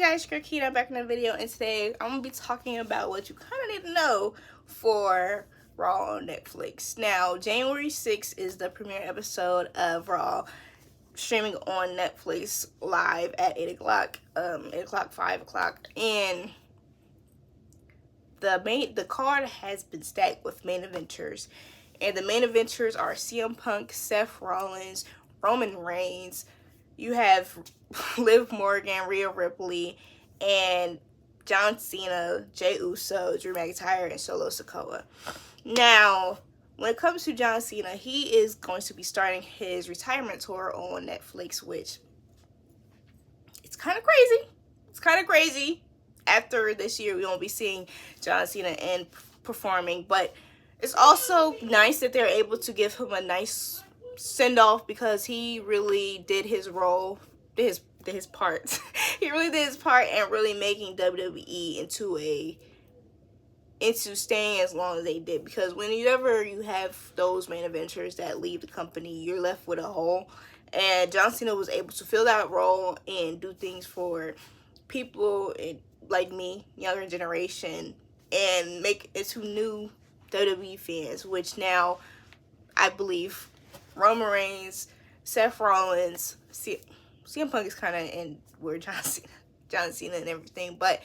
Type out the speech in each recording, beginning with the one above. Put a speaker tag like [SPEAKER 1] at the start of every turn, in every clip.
[SPEAKER 1] guys, Krakina back in the video, and today I'm going to be talking about what you kind of need to know for Raw on Netflix. Now, January 6th is the premiere episode of Raw, streaming on Netflix live at 8 o'clock, 8 o'clock, 5 o'clock, and the card has been stacked with main eventers, and the main eventers are CM Punk, Seth Rollins, Roman Reigns. You have Liv Morgan, Rhea Ripley, and John Cena, Jey Uso, Drew McIntyre, and Solo Sikoa. Now, when it comes to John Cena, he is going to be starting his retirement tour on Netflix, which it's kind of crazy. It's kind of crazy. After this year, we won't be seeing John Cena and performing, but it's also nice that they're able to give him a nice send-off because he really did his role, did his part. He really did his part in really making WWE into staying as long as they did, because whenever you have those main eventers that leave the company, you're left with a hole, and John Cena was able to fill that role and do things for people like me, younger generation, and make it to new WWE fans, which now I believe Roman Reigns, Seth Rollins, CM Punk is kind of in where John Cena and everything, but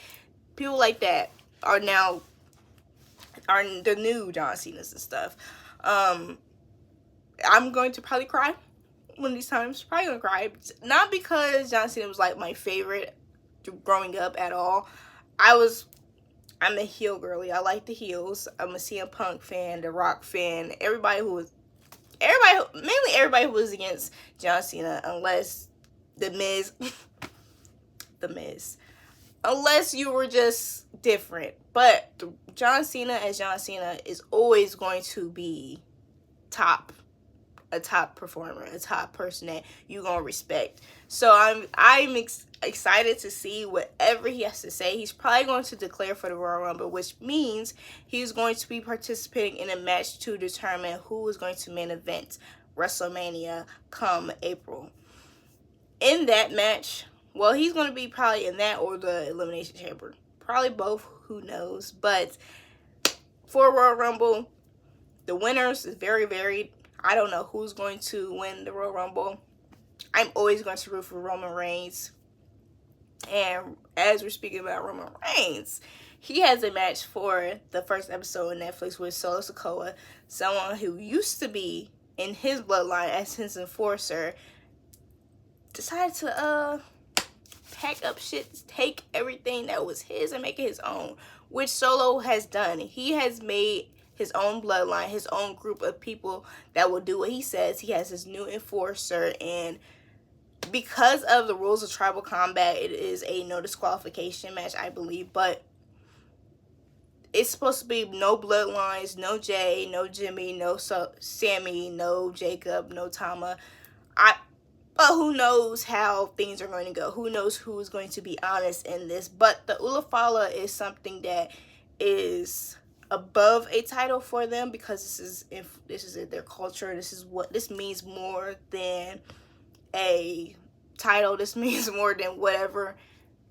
[SPEAKER 1] people like that are the new John Cenas and stuff. I'm going to probably cry one of these times. Probably gonna cry, not because John Cena was like my favorite growing up at all. I'm a heel girly. I like the heels. I'm a CM Punk fan, The Rock fan, mainly everybody who was against John Cena, unless the Miz, unless you were just different. But John Cena as John Cena is always going to be a top performer, a top person that you're gonna respect. So I'm excited to see whatever he has to say. He's probably going to declare for the Royal Rumble, which means he's going to be participating in a match to determine who is going to main event WrestleMania come April. In that match, well, he's going to be probably in that or the Elimination Chamber. Probably both, who knows. But for Royal Rumble, the winners is very varied. I don't know who's going to win the Royal Rumble. I'm always going to root for Roman Reigns. And as we're speaking about Roman Reigns, he has a match for the first episode on Netflix with Solo Sikoa, someone who used to be in his bloodline as his enforcer, decided to pack up shit, take everything that was his and make it his own, which Solo has done. He has made his own bloodline, his own group of people that will do what he says. He has his new enforcer, and because of the rules of tribal combat, it is a no disqualification match, I believe, but it's supposed to be no bloodlines, no Jay, no Jimmy, no Sammy, no Jacob, no Tama. But who knows how things are going to go? Who knows who is going to be honest in this? But the Ulafala is something that is above a title for them, because this is their culture. This means more than a title. This means more than whatever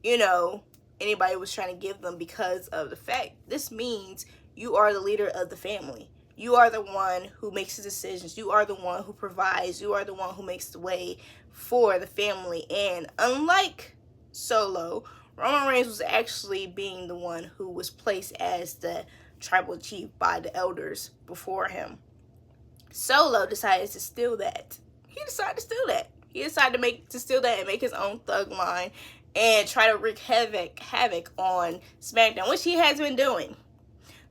[SPEAKER 1] anybody was trying to give them, because of the fact this means you are the leader of the family. You are the one who makes the decisions. You are the one who provides. You are the one who makes the way for the family. And unlike Solo, Roman Reigns was actually being the one who was placed as the tribal chief by the elders before him. Solo decided to steal that. He decided to steal that. He decided to steal that and make his own thug line and try to wreak havoc on SmackDown, which he has been doing.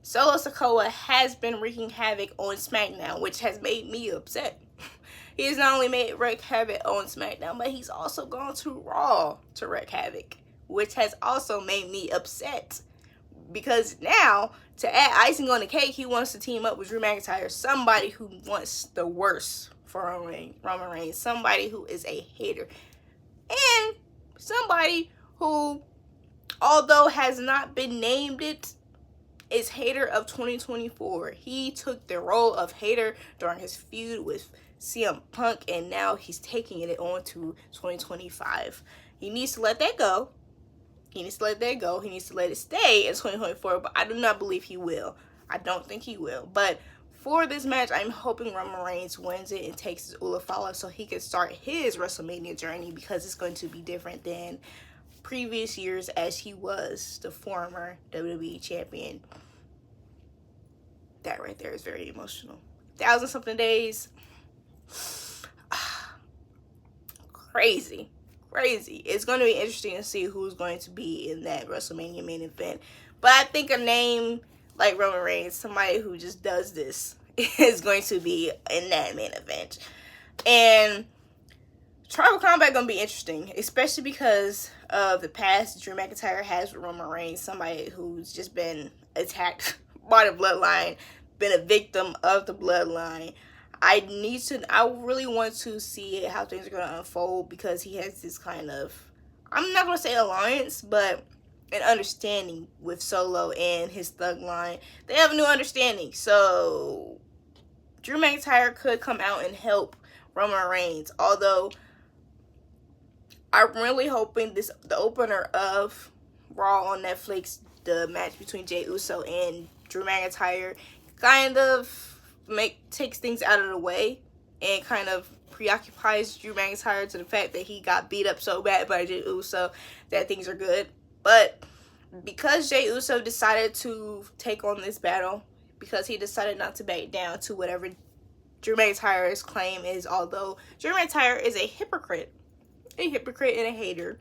[SPEAKER 1] Solo Sikoa has been wreaking havoc on SmackDown, which has made me upset. He has not only wreak havoc on SmackDown, but he's also gone to Raw to wreak havoc, which has also made me upset. Because now, to add icing on the cake, he wants to team up with Drew McIntyre, somebody who wants the worst for Roman Reigns, somebody who is a hater, and somebody who, although has not been named it, is hater of 2024. He took the role of hater during his feud with CM Punk, and now he's taking it on to 2025. He needs to let that go. He needs to let that go. He needs to let it stay in 2024, but I do not believe he will. I don't think he will. But for this match, I'm hoping Roman Reigns wins it and takes his Ulafala so he can start his WrestleMania journey, because it's going to be different than previous years as he was the former WWE champion. That right there is very emotional. 1,000-something days. Crazy. It's going to be interesting to see who's going to be in that WrestleMania main event. But I think a name like Roman Reigns, somebody who just does this, is going to be in that main event. And Tribal Combat going to be interesting, especially because of the past Drew McIntyre has with Roman Reigns, somebody who's just been attacked by the bloodline, been a victim of the bloodline. I really want to see how things are going to unfold, because he has this kind of, I'm not going to say alliance, but an understanding with Solo and his thug line. They have a new understanding. So Drew McIntyre could come out and help Roman Reigns. Although I'm really hoping the opener of Raw on Netflix, the match between Jey Uso and Drew McIntyre, kind of takes things out of the way and kind of preoccupies Drew McIntyre to the fact that he got beat up so bad by Jey Uso that things are good. But because Jey Uso decided to take on this battle, because he decided not to back down to whatever Drew McIntyre's claim is, although Drew McIntyre is a hypocrite and a hater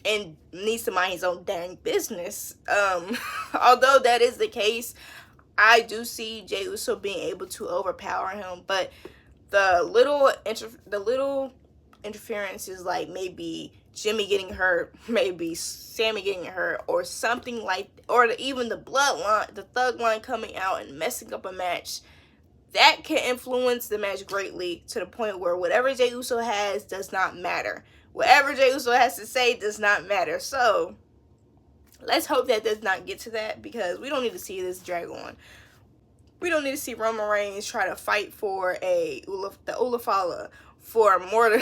[SPEAKER 1] and needs to mind his own dang business. Although that is the case, I do see Jey Uso being able to overpower him, but the little interferences, like maybe Jimmy getting hurt, maybe Sammy getting hurt, or something like, or even the bloodline, the thug line coming out and messing up a match, that can influence the match greatly, to the point where whatever Jey Uso has does not matter. Whatever Jey Uso has to say does not matter. So let's hope that does not get to that, because we don't need to see this drag on. We don't need to see Roman Reigns try to fight for the Ulafala for more than...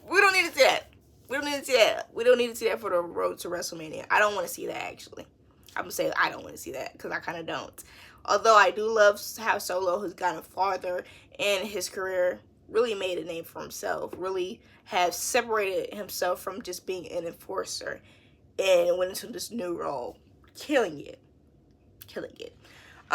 [SPEAKER 1] We don't need to see that. We don't need to see that. We don't need to see that for the road to WrestleMania. I don't want to see that, actually. I'm going to say I don't want to see that, because I kind of don't. Although I do love how Solo has gotten farther in his career, really made a name for himself, really has separated himself from just being an enforcer, and went into this new role, killing it.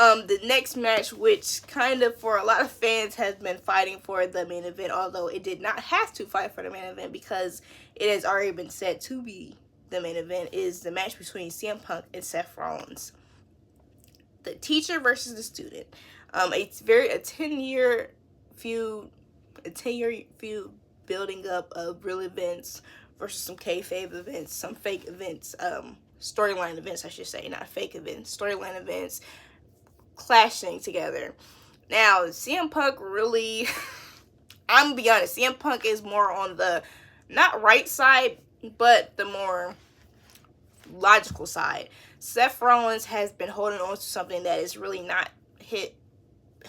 [SPEAKER 1] The next match, which kind of for a lot of fans has been fighting for the main event, although it did not have to fight for the main event because it has already been set to be the main event, is the match between CM Punk and Seth Rollins. The teacher versus the student. It's a 10-year feud, building up of real events versus some kayfabe events, some fake events, storyline events, I should say, not fake events, storyline events clashing together. Now, CM Punk really, I'm gonna be honest, CM Punk is more on the not right side, but the more logical side. Seth Rollins has been holding on to something that is really not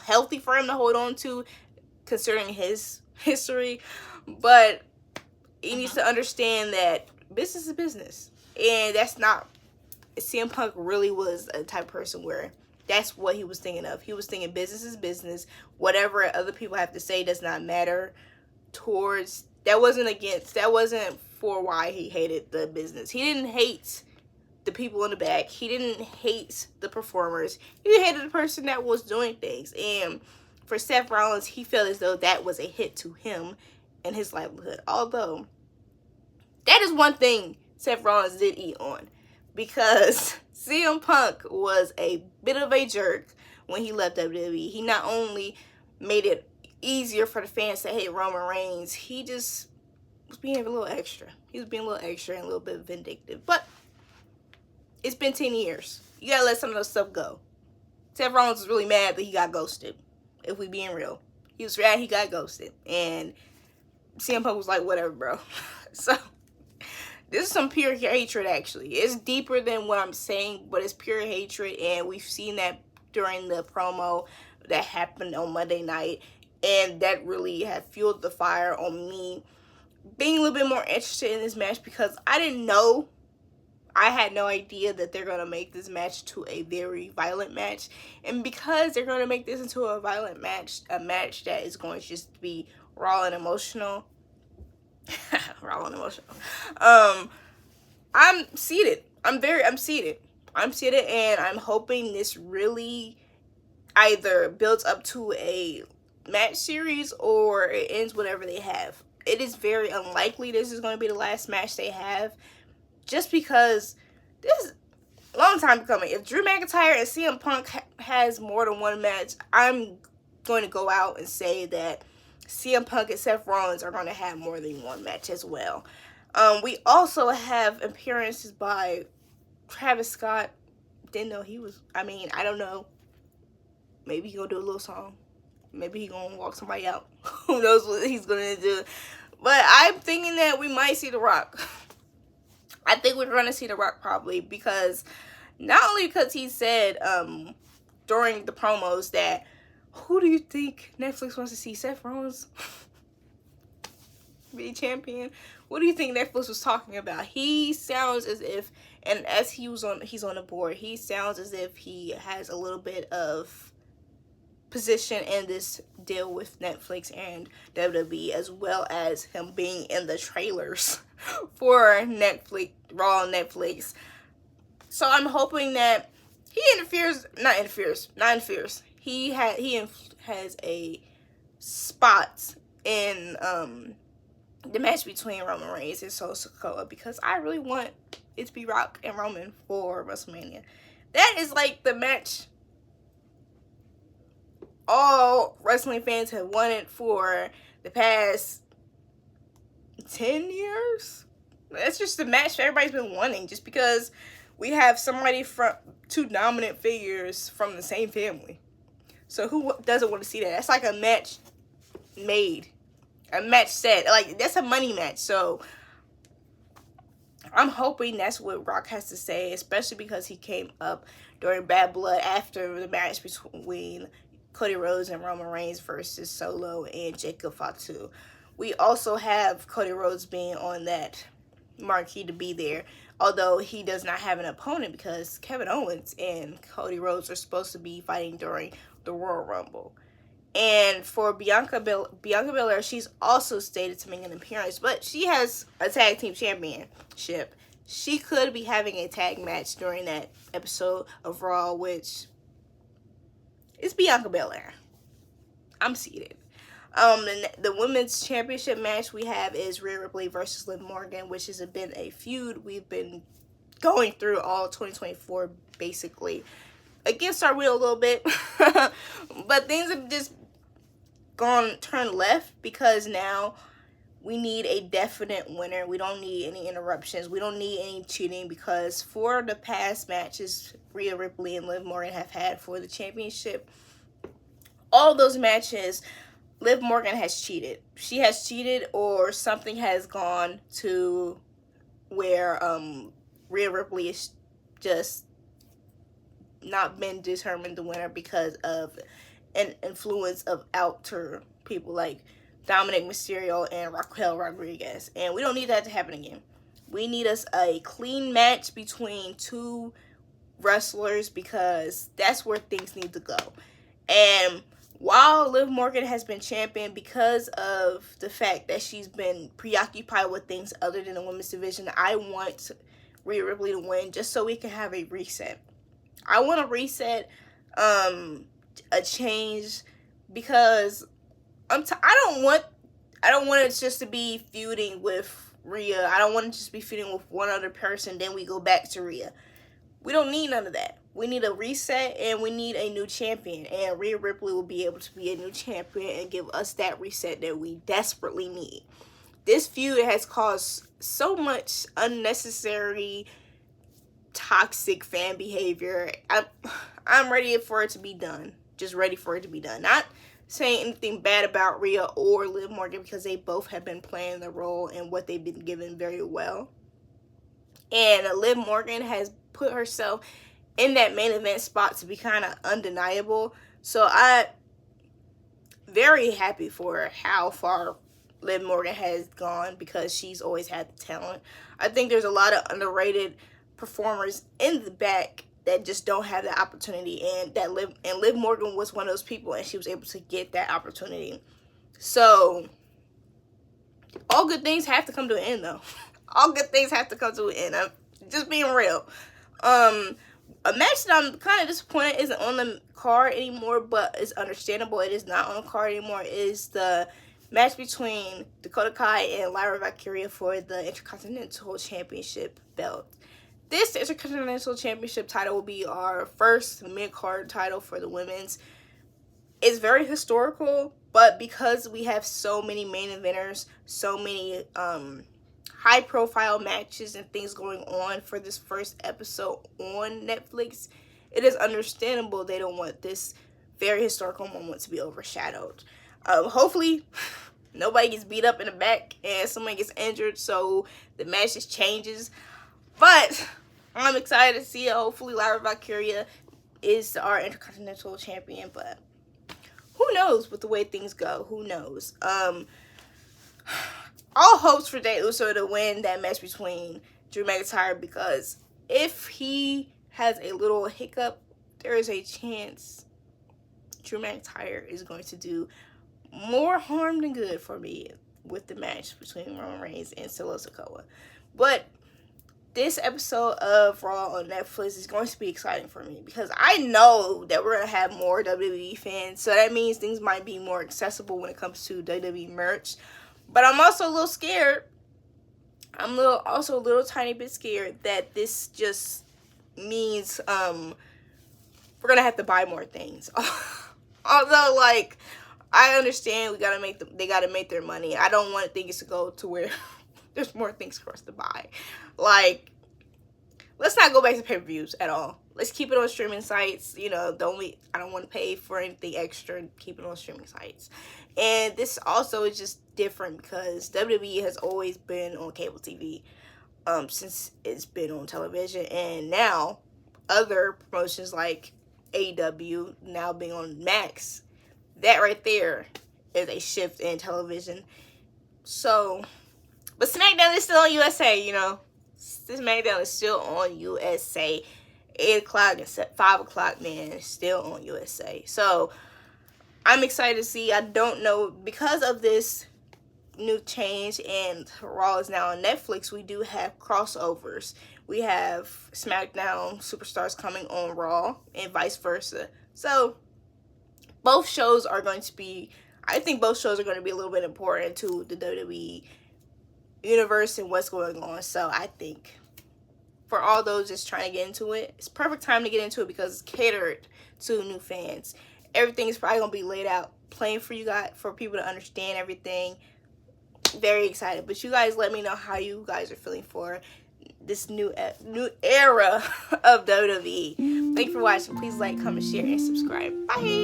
[SPEAKER 1] healthy for him to hold on to, considering his history, but he needs to understand that business is business, and that's not, CM Punk really was a type of person where that's what he was thinking of. He was thinking business is business. Whatever other people have to say does not matter. That wasn't for why he hated the business. He didn't hate the people in the back. He didn't hate the performers. He hated the person that was doing things. And for Seth Rollins, he felt as though that was a hit to him and his livelihood. Although, that is one thing Seth Rollins did eat on, because CM Punk was a bit of a jerk when he left WWE. He not only made it easier for the fans to hate Roman Reigns, he just was being a little extra. He was being a little extra and a little bit vindictive. But it's been 10 years. You gotta let some of those stuff go. Seth Rollins was really mad that he got ghosted, if we being real. He was mad he got ghosted. And CM Punk was like, whatever, bro. So this is some pure hatred, actually. It's deeper than what I'm saying, but it's pure hatred, and we've seen that during the promo that happened on Monday night, and that really had fueled the fire on me being a little bit more interested in this match, because I didn't know I had no idea that they're going to make this match to a very violent match. And because they're going to make this into a violent match, a match that is going to just be raw and emotional. Raw and emotional. I'm seated. I'm seated. I'm seated, and I'm hoping this really either builds up to a match series or it ends whatever they have. It is very unlikely this is going to be the last match they have, just because this is a long time coming. If Drew McIntyre and CM Punk has more than one match, I'm going to go out and say that CM Punk and Seth Rollins are going to have more than one match as well. We also have appearances by Travis Scott. Didn't know he was, I don't know. Maybe he gonna do a little song. Maybe he gonna walk somebody out. Who knows what he's gonna do. But I'm thinking that we might see The Rock. I think we're gonna see The Rock probably, because not only because he said during the promos that, who do you think Netflix wants to see? Seth Rollins be champion? What do you think Netflix was talking about? He sounds as if, and as he's on the board, he sounds as if he has a little bit of position in this deal with Netflix and WWE, as well as him being in the trailers for Netflix, Raw Netflix. So I'm hoping that he not interferes. He has a spot in the match between Roman Reigns and Solo Sikoa, because I really want it to be Rock and Roman for WrestleMania. That is like the match all wrestling fans have wanted for the past 10 years. That's just the match everybody's been wanting, just because we have somebody from two dominant figures from the same family. So who doesn't want to see that? That's like a match made. A match set. Like, that's a money match. So I'm hoping that's what Rock has to say, especially because he came up during Bad Blood after the match between Cody Rhodes and Roman Reigns versus Solo and Jacob Fatu. We also have Cody Rhodes being on that marquee to be there, although he does not have an opponent, because Kevin Owens and Cody Rhodes are supposed to be fighting during the Royal Rumble. And for Bianca Belair, she's also stated to make an appearance, but she has a tag team championship. She could be having a tag match during that episode of Raw, which is Bianca Belair. I'm seated. And the women's championship match we have is Rhea Ripley versus Liv Morgan, which has been a feud we've been going through all 2024, basically. Against our will a little bit. But things have just turned left, because now we need a definite winner. We don't need any interruptions. We don't need any cheating, because for the past matches Rhea Ripley and Liv Morgan have had for the championship, all those matches, Liv Morgan has cheated. She has cheated, or something has gone to where Rhea Ripley is just not been determined the winner because of an influence of outer people like Dominic Mysterio and Raquel Rodriguez. And we don't need that to happen again. We need us a clean match between two wrestlers, because that's where things need to go. And while Liv Morgan has been champion because of the fact that she's been preoccupied with things other than the women's division, I want Rhea Ripley to win, just so we can have a reset. I want a reset, a change, because I don't want it just to be feuding with Rhea. I don't want it to just be feuding with one other person, then we go back to Rhea. We don't need none of that. We need a reset, and we need a new champion. And Rhea Ripley will be able to be a new champion and give us that reset that we desperately need. This feud has caused so much unnecessary toxic fan behavior. I'm ready for it to be done. Just ready for it to be done. Not saying anything bad about Rhea or Liv Morgan, because they both have been playing the role and what they've been given very well. And Liv Morgan has put herself in that main event spot to be kind of undeniable. So I'm very happy for how far Liv Morgan has gone, because she's always had the talent. I think there's a lot of underrated performers in the back that just don't have that opportunity, and Liv Morgan was one of those people, and she was able to get that opportunity. So all good things have to come to an end, though. All good things have to come to an end. I'm just being real. A match that I'm kind of disappointed isn't on the card anymore, but it's understandable it is not on the card anymore, is the match between Dakota Kai and Lyra Valkyria for the Intercontinental Championship belt. This Intercontinental Championship title will be our first mid-card title for the women's. It's very historical, but because we have so many main eventers, so many high-profile matches and things going on for this first episode on Netflix, it is understandable they don't want this very historical moment to be overshadowed. Hopefully, nobody gets beat up in the back and someone gets injured, so the match just changes. But I'm excited to see it. Hopefully, Lyra Valkyria is our Intercontinental Champion, but who knows with the way things go? Who knows? All hopes for Jey Uso to win that match between Drew McIntyre, because if he has a little hiccup, there is a chance Drew McIntyre is going to do more harm than good for me with the match between Roman Reigns and Solo Sikoa. But this episode of Raw on Netflix is going to be exciting for me, because I know that we're going to have more WWE fans, so that means things might be more accessible when it comes to WWE merch. But I'm also a little scared. I'm also a little tiny bit scared that this just means we're gonna have to buy more things. Although, like, I understand they gotta make their money. I don't want things to go to where there's more things for us to buy. Like, let's not go back to pay-per-views at all. Let's keep it on streaming sites. You know, I don't want to pay for anything extra. Keep it on streaming sites. And this also is just different because WWE has always been on cable TV since it's been on television. And now other promotions like AEW now being on Max, that right there is a shift in television. So, but SmackDown is still on USA, you know. This SmackDown is still on USA. 8 o'clock and 5 o'clock, man, still on USA. So, I'm excited to see. I don't know, because of this new change and Raw is now on Netflix, we do have crossovers. We have SmackDown superstars coming on Raw and vice versa. So, both shows are going to be, I think both shows are going to be a little bit important to the WWE universe and what's going on. So, I think for all those just trying to get into it, it's perfect time to get into it because it's catered to new fans. Everything is probably going to be laid out plain for you guys, for people to understand everything. Very excited. But you guys let me know how you guys are feeling for this new era of WWE. Thank you for watching. Please like, comment, share, and subscribe. Bye.